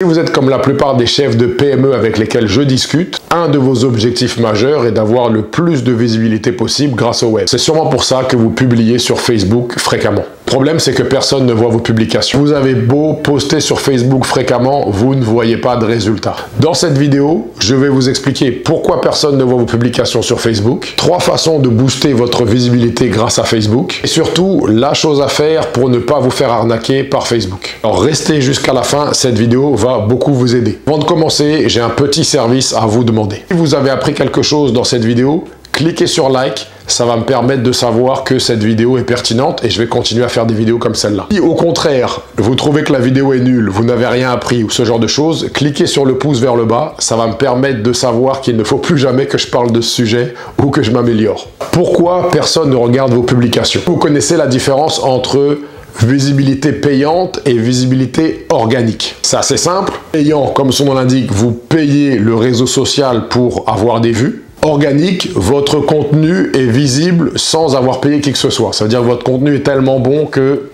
Si vous êtes comme la plupart des chefs de PME avec lesquels je discute, un de vos objectifs majeurs est d'avoir le plus de visibilité possible grâce au web. C'est sûrement pour ça que vous publiez sur Facebook fréquemment. Le problème, c'est que personne ne voit vos publications. Vous avez beau poster sur Facebook fréquemment, vous ne voyez pas de résultats. Dans cette vidéo, je vais vous expliquer pourquoi personne ne voit vos publications sur Facebook, 3 façons de booster votre visibilité grâce à Facebook, et surtout, la chose à faire pour ne pas vous faire arnaquer par Facebook. Alors, restez jusqu'à la fin, cette vidéo va beaucoup vous aider. Avant de commencer, j'ai un petit service à vous demander. Si vous avez appris quelque chose dans cette vidéo, cliquez sur like, ça va me permettre de savoir que cette vidéo est pertinente et je vais continuer à faire des vidéos comme celle-là. Si au contraire, vous trouvez que la vidéo est nulle, vous n'avez rien appris ou ce genre de choses, cliquez sur le pouce vers le bas, ça va me permettre de savoir qu'il ne faut plus jamais que je parle de ce sujet ou que je m'améliore. Pourquoi personne ne regarde vos publications? Vous connaissez la différence entre visibilité payante et visibilité organique. C'est assez simple. Payant, comme son nom l'indique, vous payez le réseau social pour avoir des vues. Organique, votre contenu est visible sans avoir payé qui que ce soit. Ça veut dire que votre contenu est tellement bon que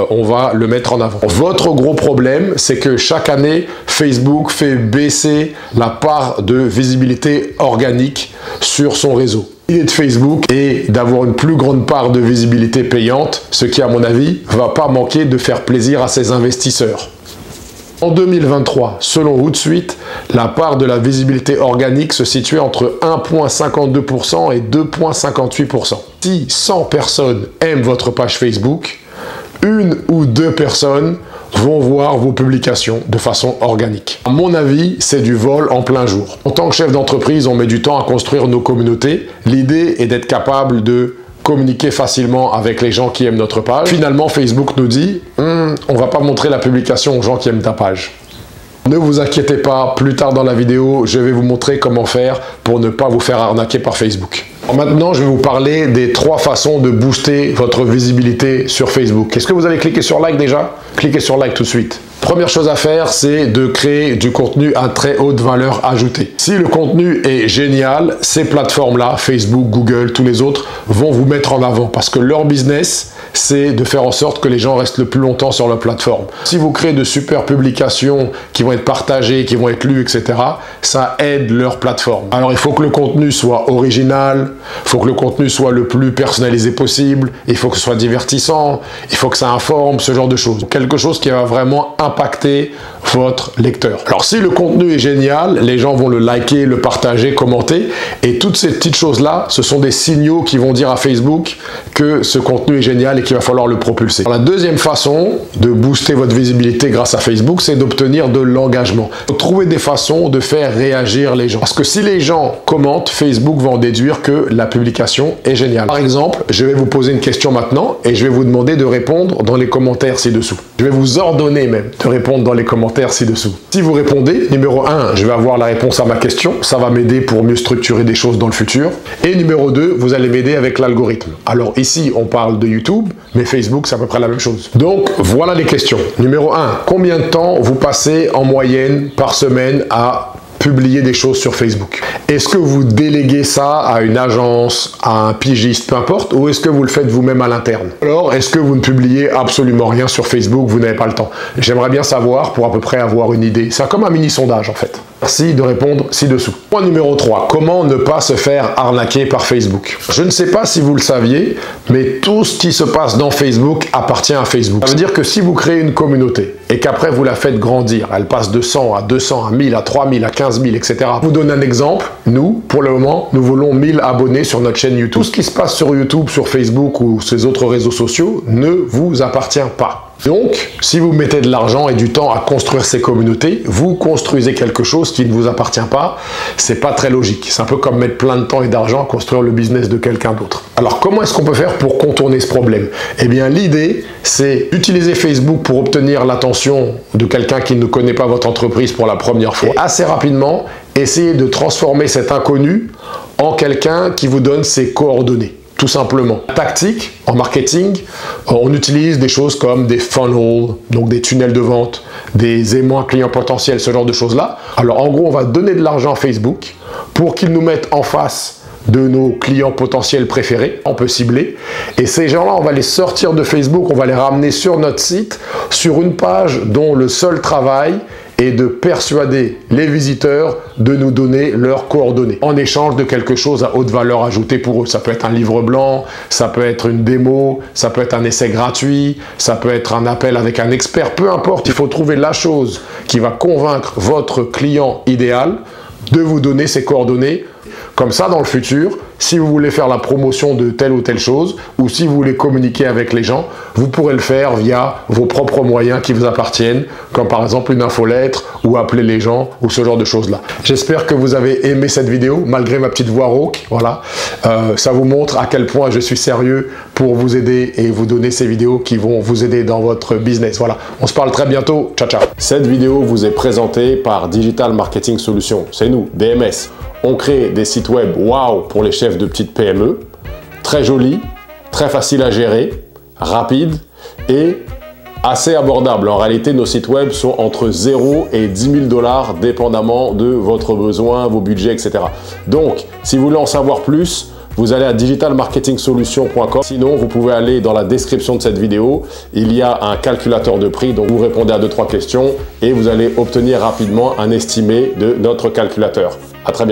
on va le mettre en avant. Votre gros problème, c'est que chaque année, Facebook fait baisser la part de visibilité organique sur son réseau. L'idée de Facebook est d'avoir une plus grande part de visibilité payante, ce qui, à mon avis, va pas manquer de faire plaisir à ses investisseurs. En 2023, selon Hootsuite, la part de la visibilité organique se situait entre 1,52% et 2,58%. Si 100 personnes aiment votre page Facebook, 1 ou 2 personnes vont voir vos publications de façon organique. À mon avis, c'est du vol en plein jour. En tant que chef d'entreprise, on met du temps à construire nos communautés. L'idée est d'être capable de communiquer facilement avec les gens qui aiment notre page. Finalement, Facebook nous dit on va pas montrer la publication aux gens qui aiment ta page. Ne vous inquiétez pas, plus tard dans la vidéo, je vais vous montrer comment faire pour ne pas vous faire arnaquer par Facebook. Alors maintenant, je vais vous parler des 3 façons de booster votre visibilité sur Facebook. Est-ce que vous avez cliqué sur like déjà? Cliquez sur like tout de suite. Première chose à faire, c'est de créer du contenu à très haute valeur ajoutée. Si le contenu est génial, ces plateformes-là, Facebook, Google, tous les autres, vont vous mettre en avant parce que leur business, c'est de faire en sorte que les gens restent le plus longtemps sur leur plateforme. Si vous créez de super publications qui vont être partagées, qui vont être lues, etc., ça aide leur plateforme. Alors, il faut que le contenu soit original, il faut que le contenu soit le plus personnalisé possible, il faut que ce soit divertissant, il faut que ça informe, ce genre de choses. Quelque chose qui va vraiment impacter votre lecteur. Alors, si le contenu est génial, les gens vont le liker, le partager, commenter, et toutes ces petites choses-là, ce sont des signaux qui vont dire à Facebook que ce contenu est génial et qu'il va falloir le propulser. Alors, la deuxième façon de booster votre visibilité grâce à Facebook, c'est d'obtenir de l'engagement. Trouver des façons de faire réagir les gens. Parce que si les gens commentent, Facebook va en déduire que la publication est géniale. Par exemple, je vais vous poser une question maintenant et je vais vous demander de répondre dans les commentaires ci-dessous. Je vais vous ordonner même de répondre dans les commentaires ci-dessous. Si vous répondez, numéro 1, je vais avoir la réponse à ma question. Ça va m'aider pour mieux structurer des choses dans le futur. Et numéro 2, vous allez m'aider avec l'algorithme. Alors ici, on parle de YouTube, mais Facebook, c'est à peu près la même chose. Donc, voilà les questions. Numéro 1, combien de temps vous passez en moyenne par semaine à publier des choses sur Facebook? Est-ce que vous déléguez ça à une agence, à un pigiste, peu importe, ou est-ce que vous le faites vous-même à l'interne? Alors, est-ce que vous ne publiez absolument rien sur Facebook, vous n'avez pas le temps? J'aimerais bien savoir pour à peu près avoir une idée. C'est comme un mini-sondage en fait. Merci de répondre ci-dessous. Point numéro 3, comment ne pas se faire arnaquer par Facebook? Je ne sais pas si vous le saviez, mais tout ce qui se passe dans Facebook appartient à Facebook. Ça veut dire que si vous créez une communauté et qu'après vous la faites grandir, elle passe de 100 à 200, à 1000, à 3000, à 15 000, etc. Je vous donne un exemple. Nous, pour le moment, nous voulons 1000 abonnés sur notre chaîne YouTube. Tout ce qui se passe sur YouTube, sur Facebook ou ces autres réseaux sociaux ne vous appartient pas. Donc, si vous mettez de l'argent et du temps à construire ces communautés, vous construisez quelque chose qui ne vous appartient pas. C'est pas très logique. C'est un peu comme mettre plein de temps et d'argent à construire le business de quelqu'un d'autre. Alors, comment est-ce qu'on peut faire pour contourner ce problème? Eh bien, l'idée, c'est d'utiliser Facebook pour obtenir l'attention de quelqu'un qui ne connaît pas votre entreprise pour la première fois. Et assez rapidement, essayez de transformer cet inconnu en quelqu'un qui vous donne ses coordonnées. Tout simplement. Tactique, en marketing, on utilise des choses comme des funnels, donc des tunnels de vente, des aimants clients potentiels, ce genre de choses-là. Alors en gros, on va donner de l'argent à Facebook pour qu'ils nous mettent en face de nos clients potentiels préférés, on peut cibler. Et ces gens-là, on va les sortir de Facebook, on va les ramener sur notre site, sur une page dont le seul travail et de persuader les visiteurs de nous donner leurs coordonnées en échange de quelque chose à haute valeur ajoutée pour eux. Ça peut être un livre blanc, ça peut être une démo, ça peut être un essai gratuit, ça peut être un appel avec un expert, peu importe. Il faut trouver la chose qui va convaincre votre client idéal de vous donner ses coordonnées. Comme ça, dans le futur, si vous voulez faire la promotion de telle ou telle chose, ou si vous voulez communiquer avec les gens, vous pourrez le faire via vos propres moyens qui vous appartiennent, comme par exemple une infolettre, ou appeler les gens, ou ce genre de choses-là. J'espère que vous avez aimé cette vidéo, malgré ma petite voix rauque. Voilà. Ça vous montre à quel point je suis sérieux pour vous aider et vous donner ces vidéos qui vont vous aider dans votre business. Voilà. On se parle très bientôt. Ciao, ciao. Cette vidéo vous est présentée par Digital Marketing Solutions. C'est nous, DMS. On crée des sites web waouh pour les chefs de petites PME, très jolis, très faciles à gérer, rapides et assez abordables. En réalité, nos sites web sont entre 0 et 10 000 $, dépendamment de votre besoin, vos budgets, etc. Donc, si vous voulez en savoir plus, vous allez à digitalmarketingsolutions.com. Sinon, vous pouvez aller dans la description de cette vidéo. Il y a un calculateur de prix, donc vous répondez à 2-3 questions et vous allez obtenir rapidement un estimé de notre calculateur. À très bientôt.